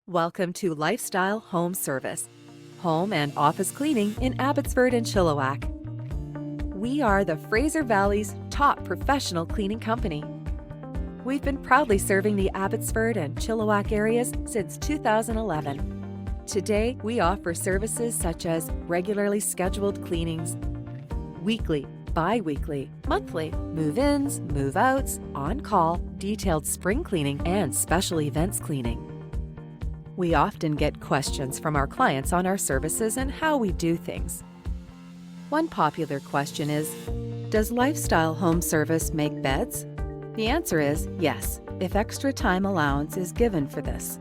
Welcome to Lifestyle Home Service, home and office cleaning in Abbotsford and Chilliwack. We are the Fraser Valley's top professional cleaning company. We've been proudly serving the Abbotsford and Chilliwack areas since 2011. Today, we offer services such as regularly scheduled cleanings, weekly, bi-weekly, monthly, move-ins, move-outs, on-call, detailed spring cleaning, and special events cleaning. We often get questions from our clients on our services and how we do things. One popular question is, does Lifestyle Home Service make beds? The answer is yes, if extra time allowance is given for this.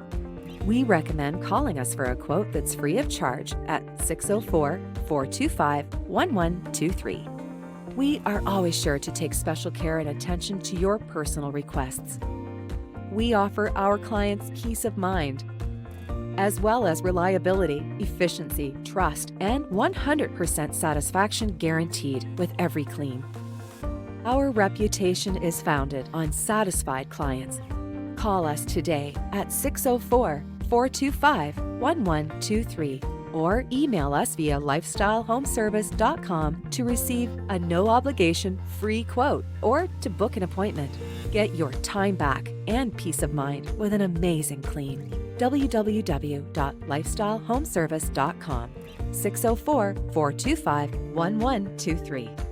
We recommend calling us for a quote that's free of charge at 604-425-1123. We are always sure to take special care and attention to your personal requests. We offer our clients peace of mind, as well as reliability, efficiency, trust, and 100% satisfaction guaranteed with every clean. Our reputation is founded on satisfied clients. Call us today at 604-425-1123 or email us via lifestylehomeservice.com to receive a no-obligation free quote or to book an appointment. Get your time back and peace of mind with an amazing clean. www.lifestylehomeservice.com 604-425-1123